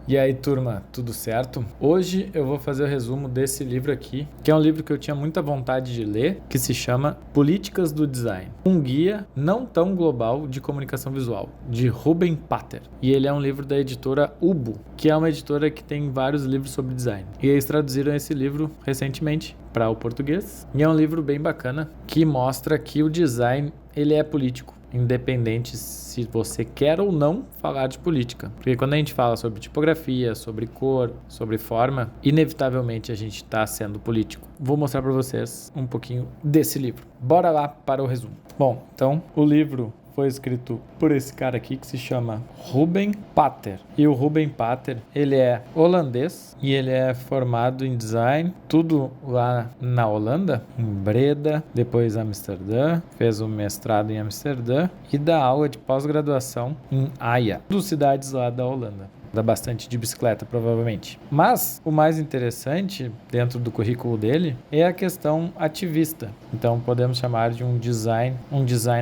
E aí, turma, tudo certo? Hoje eu vou fazer o resumo desse livro aqui, que é um livro que eu tinha muita vontade de ler, que se chama Políticas do Design, um guia não tão global de comunicação visual, de Ruben Pater. E ele é um livro da editora Ubu, que é uma editora que tem vários livros sobre design. E eles traduziram esse livro recentemente para o português. E é um livro bem bacana que mostra que o design ele é político, independente se você quer ou não falar de política. Porque quando a gente fala sobre tipografia, sobre cor, sobre forma, inevitavelmente a gente está sendo político. Vou mostrar para vocês um pouquinho desse livro. Bora lá para o resumo. Bom, então o livro foi escrito por esse cara aqui que se chama Ruben Pater. E o Ruben Pater, ele é holandês e ele é formado em design, tudo lá na Holanda, em Breda, depois Amsterdã, fez o mestrado em Amsterdã e dá aula de pós-graduação em Haia, duas cidades lá da Holanda. Dá bastante de bicicleta, provavelmente. Mas o mais interessante dentro do currículo dele é a questão ativista. Então podemos chamar de um design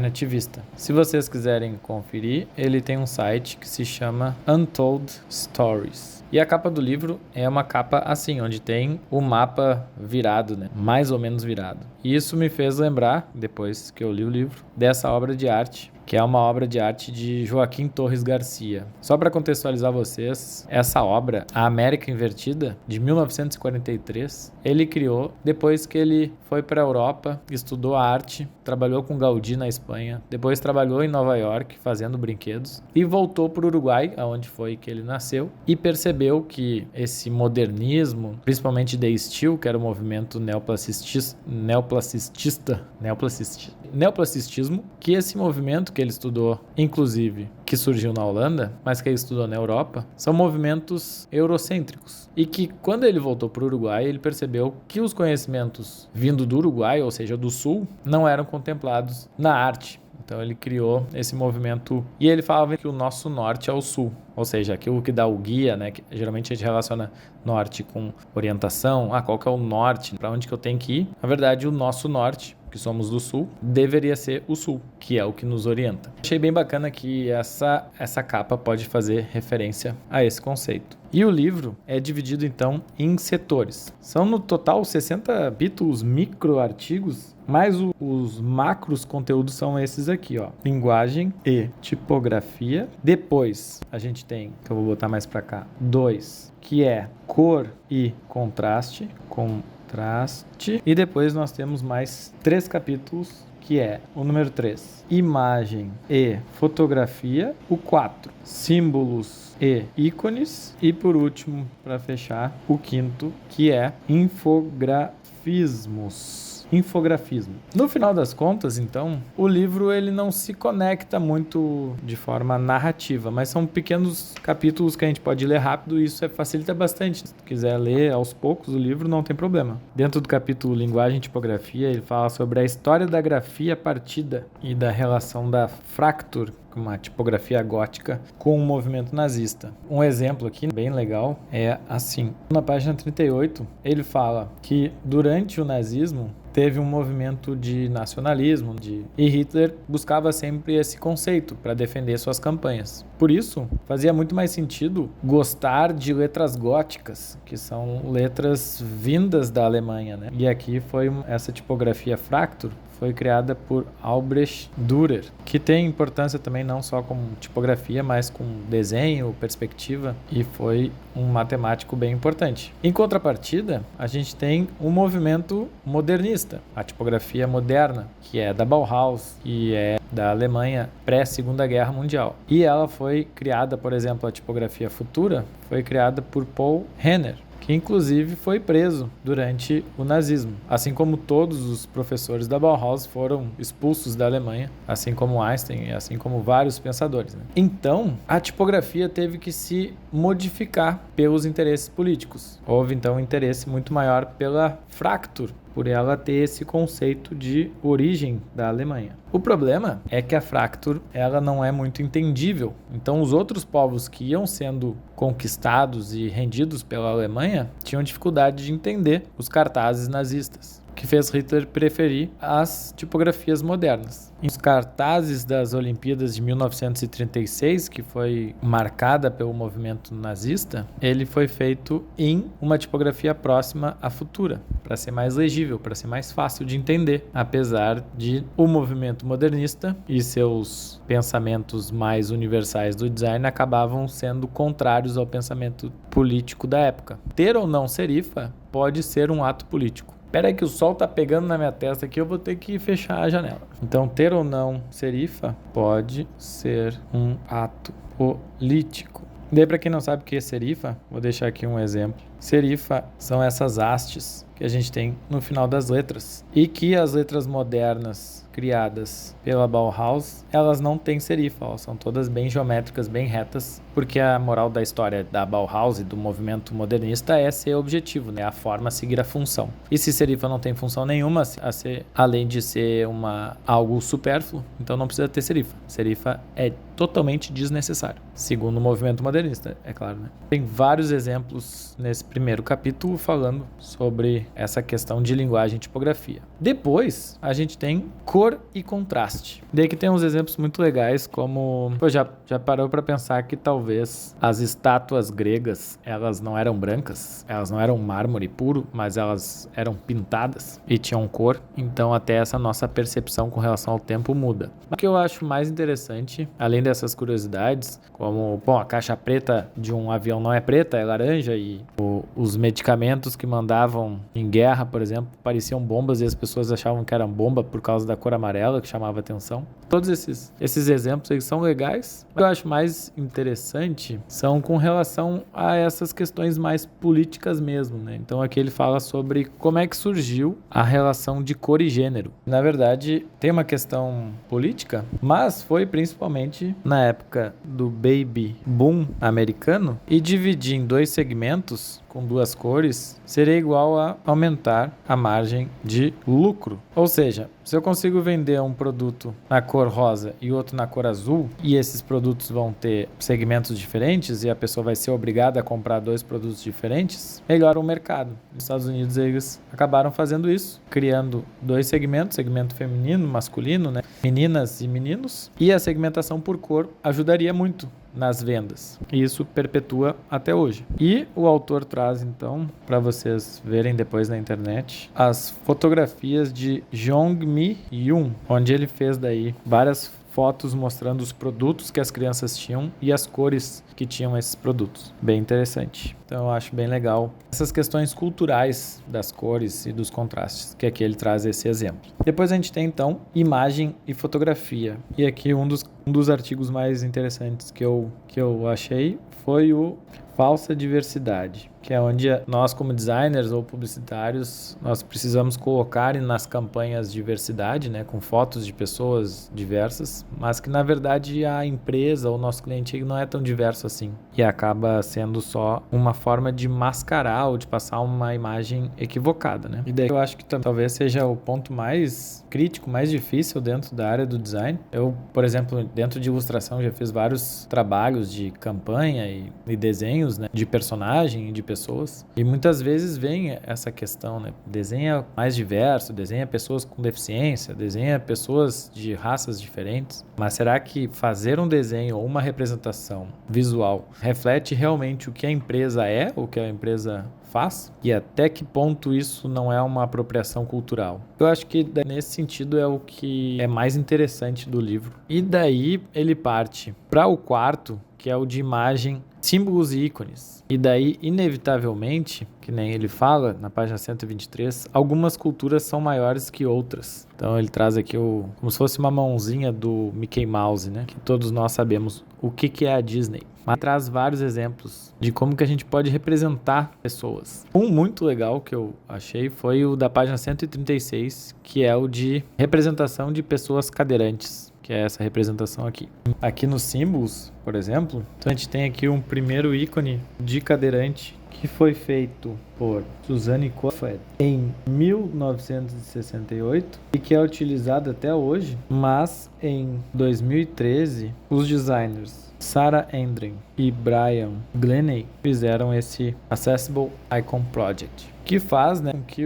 ativista. Se vocês quiserem conferir, ele tem um site que se chama Untold Stories. E a capa do livro é uma capa assim, onde tem o mapa virado, né? Mais ou menos virado. E isso me fez lembrar, depois que eu li o livro, dessa obra de arte, que é uma obra de arte de Joaquim Torres Garcia. Só para contextualizar vocês, essa obra, A América Invertida, de 1943, ele criou depois que ele foi para a Europa, estudou arte, trabalhou com Gaudí na Espanha, depois trabalhou em Nova York fazendo brinquedos e voltou para o Uruguai, onde foi que ele nasceu, e percebeu que esse modernismo, principalmente de Steel, que era o movimento neoplasticismo, que esse movimento que ele estudou, inclusive, que surgiu na Holanda, mas que ele estudou na Europa, são movimentos eurocêntricos. E que quando ele voltou para o Uruguai, ele percebeu que os conhecimentos vindo do Uruguai, ou seja, do Sul, não eram contemplados na arte. Então ele criou esse movimento e ele falava que o nosso norte é o sul, ou seja, aquilo que dá o guia, né? Que geralmente a gente relaciona norte com orientação, qual que é o norte, para onde que eu tenho que ir? Na verdade, o nosso norte, que somos do sul, deveria ser o sul, que é o que nos orienta. Achei bem bacana que essa capa pode fazer referência a esse conceito. E o livro é dividido então em setores. São no total 60 capítulos micro artigos, mas os macros conteúdos são esses aqui, ó. Linguagem e tipografia. Depois a gente tem, que eu vou botar mais para cá, 2, que é cor e contraste. E depois nós temos mais 3 capítulos, que é o número 3, imagem e fotografia, o 4, símbolos e ícones, e por último, para fechar, o 5º, que é infografismo. No final das contas, então, o livro ele não se conecta muito de forma narrativa, mas são pequenos capítulos que a gente pode ler rápido e isso facilita bastante. Se quiser ler aos poucos o livro, não tem problema. Dentro do capítulo Linguagem e Tipografia, ele fala sobre a história da grafia partida e da relação da Fracture, uma tipografia gótica, com o movimento nazista. Um exemplo aqui bem legal é assim. Na página 38, ele fala que durante o nazismo teve um movimento de nacionalismo e Hitler buscava sempre esse conceito para defender suas campanhas. Por isso, fazia muito mais sentido gostar de letras góticas, que são letras vindas da Alemanha, né? E aqui foi essa tipografia Fracture, foi criada por Albrecht Dürer, que tem importância também não só como tipografia, mas com desenho, perspectiva, e foi um matemático bem importante. Em contrapartida, a gente tem um movimento modernista, a tipografia moderna, que é da Bauhaus e é da Alemanha pré-Segunda Guerra Mundial. E ela foi criada, por exemplo, a tipografia futura foi criada por Paul Renner, que inclusive foi preso durante o nazismo, assim como todos os professores da Bauhaus foram expulsos da Alemanha, assim como Einstein, assim como vários pensadores, né? Então, a tipografia teve que se modificar pelos interesses políticos. Houve então um interesse muito maior pela Fracture, por ela ter esse conceito de origem da Alemanha. O problema é que a Fracture ela não é muito entendível. Então os outros povos que iam sendo conquistados e rendidos pela Alemanha tinham dificuldade de entender os cartazes nazistas. que fez Hitler preferir as tipografias modernas. Os cartazes das Olimpíadas de 1936, que foi marcada pelo movimento nazista, ele foi feito em uma tipografia próxima à futura, para ser mais legível, para ser mais fácil de entender, apesar de o movimento modernista e seus pensamentos mais universais do design acabavam sendo contrários ao pensamento político da época. Ter ou não serifa pode ser um ato político. Espera aí que o sol tá pegando na minha testa aqui, eu vou ter que fechar a janela. Então, ter ou não serifa pode ser um ato político. Daí, para quem não sabe o que é serifa, vou deixar aqui um exemplo. Serifa são essas hastes que a gente tem no final das letras e que as letras modernas criadas pela Bauhaus, elas não têm serifa, elas são todas bem geométricas, bem retas, porque a moral da história da Bauhaus e do movimento modernista é ser objetivo, né? A forma seguir a função. E se serifa não tem função nenhuma, além de ser algo supérfluo, então não precisa ter serifa. Serifa é totalmente desnecessário, segundo o movimento modernista, é claro, né? Tem vários exemplos nesse primeiro capítulo falando sobre essa questão de linguagem e tipografia. Depois, a gente tem cor e contraste. Daí que tem uns exemplos muito legais, como... já parou para pensar que talvez as estátuas gregas, elas não eram brancas, elas não eram mármore puro, mas elas eram pintadas e tinham cor, então até essa nossa percepção com relação ao tempo muda. O que eu acho mais interessante, além dessas curiosidades, como, a caixa preta de um avião não é preta, é laranja, e os medicamentos que mandavam em guerra, por exemplo, pareciam bombas e as pessoas achavam que eram bomba por causa da cor amarela, que chamava atenção. Todos esses exemplos aí são legais. O que eu acho mais interessante são com relação a essas questões mais políticas mesmo, né? Então aqui ele fala sobre como é que surgiu a relação de cor e gênero. Na verdade, tem uma questão política, mas foi principalmente na época do baby boom americano, e dividir em dois segmentos com duas cores seria igual a aumentar a margem de lucro. Ou seja, se eu consigo vender um produto na cor rosa e outro na cor azul, e esses produtos vão ter segmentos diferentes e a pessoa vai ser obrigada a comprar dois produtos diferentes, melhora o mercado. Nos Estados Unidos eles acabaram fazendo isso, criando dois segmentos, segmento feminino, masculino, né? Meninas e meninos, e a segmentação por cor ajudaria muito nas vendas. E isso perpetua até hoje. E o autor traz, então, para vocês verem depois na internet, as fotografias de Jong-mi Yoon, onde ele fez daí várias fotos mostrando os produtos que as crianças tinham e as cores que tinham esses produtos. Bem interessante. Então eu acho bem legal essas questões culturais das cores e dos contrastes, que aqui ele traz esse exemplo. Depois a gente tem então imagem e fotografia. E aqui um dos artigos mais interessantes que eu achei foi o falsa diversidade, que é onde nós como designers ou publicitários, nós precisamos colocar nas campanhas diversidade, né, com fotos de pessoas diversas, mas que na verdade a empresa ou o nosso cliente não é tão diverso assim, e acaba sendo só uma forma de mascarar ou de passar uma imagem equivocada, né? E daí eu acho que talvez seja o ponto mais crítico, mais difícil dentro da área do design. Eu, por exemplo, dentro de ilustração já fiz vários trabalhos de campanha e desenhos, né, de personagem e de pessoas, e muitas vezes vem essa questão, né? Desenha mais diverso, desenha pessoas com deficiência, desenha pessoas de raças diferentes, mas será que fazer um desenho ou uma representação visual reflete realmente o que a empresa é, ou o que a empresa faz? E até que ponto isso não é uma apropriação cultural? Eu acho que nesse sentido é o que é mais interessante do livro. E daí ele parte para o quarto, que é o de imagem, símbolos e ícones. E daí, inevitavelmente, que nem ele fala na página 123, algumas culturas são maiores que outras. Então ele traz aqui como se fosse uma mãozinha do Mickey Mouse, né? Que todos nós sabemos o que é a Disney. Mas traz vários exemplos de como que a gente pode representar pessoas. Um muito legal que eu achei foi o da página 136, que é o de representação de pessoas cadeirantes. que é essa representação aqui. Aqui nos símbolos, por exemplo, então a gente tem aqui um primeiro ícone de cadeirante que foi feito por Suzanne Coffey em 1968 e que é utilizado até hoje, mas em 2013 os designers Sarah Endren e Brian Glennie fizeram esse Accessible Icon Project, que faz, né, com que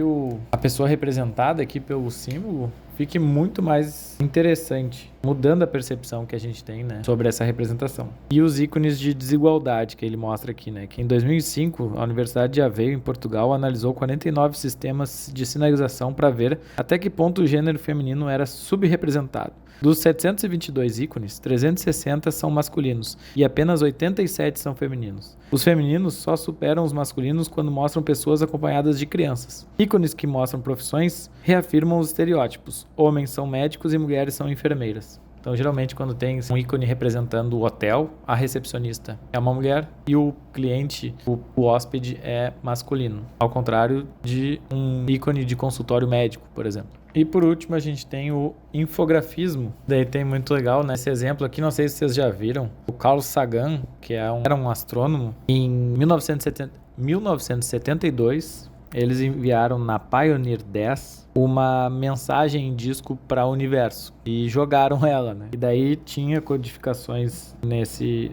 a pessoa representada aqui pelo símbolo fique muito mais interessante, mudando a percepção que a gente tem, né, sobre essa representação. E os ícones de desigualdade que ele mostra aqui, né, que em 2005 a Universidade de Aveiro, em Portugal, analisou 49 sistemas de sinalização para ver até que ponto o gênero feminino era subrepresentado. Dos 722 ícones, 360 são masculinos e apenas 87 são femininos. Os femininos só superam os masculinos quando mostram pessoas acompanhadas de crianças. Ícones que mostram profissões reafirmam os estereótipos. Homens são médicos e mulheres são enfermeiras. Então, geralmente, quando tem um ícone representando o hotel, a recepcionista é uma mulher e o cliente, o hóspede, é masculino. Ao contrário de um ícone de consultório médico, por exemplo. E por último, a gente tem o infografismo. Daí tem muito legal, né? Esse exemplo aqui, não sei se vocês já viram. O Carl Sagan, que era um astrônomo, em 1972, eles enviaram na Pioneer 10 uma mensagem em disco para o universo e jogaram ela, né? E daí tinha codificações nesse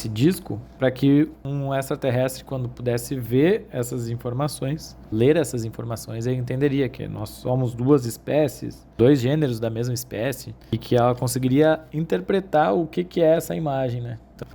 disco para que um extraterrestre, quando pudesse ver essas informações, ler essas informações, ele entenderia que nós somos duas espécies, dois gêneros da mesma espécie, e que ela conseguiria interpretar o que é essa imagem, né? Então,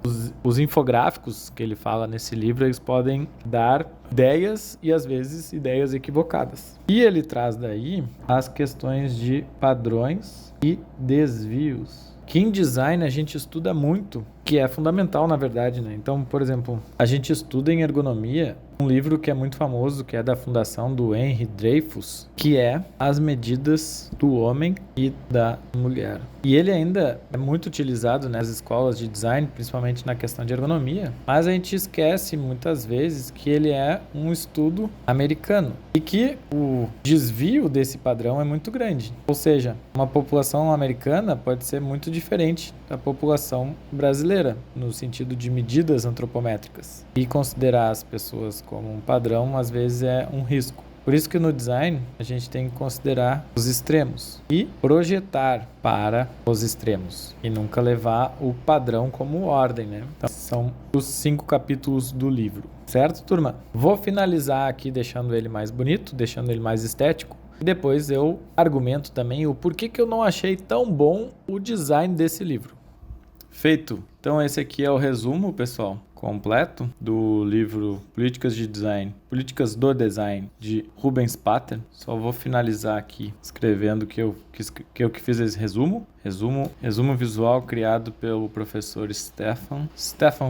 os infográficos que ele fala nesse livro, eles podem dar ideias e às vezes ideias equivocadas. E ele traz daí as questões de padrões e desvios, que em design a gente estuda muito, que é fundamental na verdade, né? Então, por exemplo, a gente estuda em ergonomia um livro que é muito famoso, que é da fundação do Henry Dreyfus, que é As Medidas do Homem e da Mulher. E ele ainda é muito utilizado nas escolas de design, principalmente na questão de ergonomia, mas a gente esquece muitas vezes que ele é um estudo americano e que o desvio desse padrão é muito grande. Ou seja, uma população americana pode ser muito diferente da população brasileira, no sentido de medidas antropométricas. E considerar as pessoas como um padrão, às vezes, é um risco. Por isso que no design a gente tem que considerar os extremos e projetar para os extremos e nunca levar o padrão como ordem, né? Então, são os 5 capítulos do livro, certo, turma? Vou finalizar aqui deixando ele mais bonito, deixando ele mais estético. E depois eu argumento também o porquê que eu não achei tão bom o design desse livro. Feito. Então esse aqui é o resumo, pessoal, completo do livro Políticas do Design, de Rubens Pater. Só vou finalizar aqui escrevendo que eu fiz esse resumo visual criado pelo professor Stefan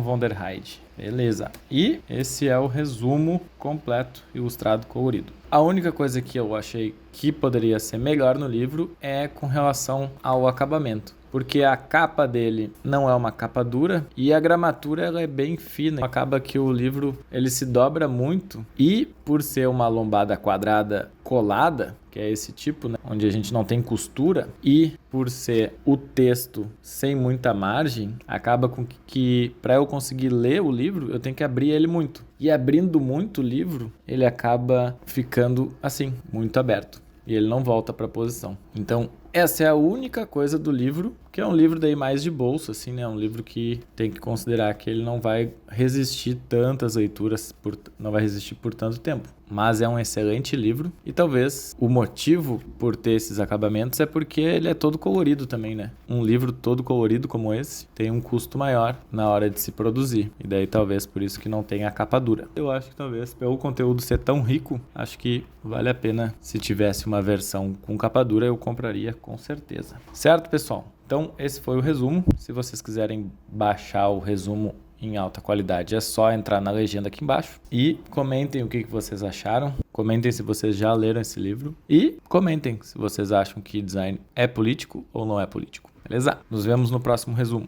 von der Heide. Beleza. E esse é o resumo completo, ilustrado, colorido. A única coisa que eu achei que poderia ser melhor no livro é com relação ao acabamento, porque a capa dele não é uma capa dura e a gramatura ela é bem fina. Acaba que o livro ele se dobra muito e por ser uma lombada quadrada colada, que é esse tipo, né, onde a gente não tem costura, e por ser o texto sem muita margem, acaba com que para eu conseguir ler o livro, eu tenho que abrir ele muito. E abrindo muito o livro, ele acaba ficando assim, muito aberto. E ele não volta para a posição. Então, essa é a única coisa do livro, que é um livro daí mais de bolso, assim, né? Um livro que tem que considerar que ele não vai resistir tantas leituras, não vai resistir por tanto tempo. Mas é um excelente livro e talvez o motivo por ter esses acabamentos é porque ele é todo colorido também, né? Um livro todo colorido como esse tem um custo maior na hora de se produzir. E daí talvez por isso que não tenha a capa dura. Eu acho que talvez pelo conteúdo ser tão rico, acho que vale a pena se tivesse uma versão com capa dura, eu compraria com certeza. Certo, pessoal? Então, esse foi o resumo. Se vocês quiserem baixar o resumo em alta qualidade, é só entrar na legenda aqui embaixo e comentem o que vocês acharam. Comentem se vocês já leram esse livro e comentem se vocês acham que design é político ou não é político. Beleza? Nos vemos no próximo resumo.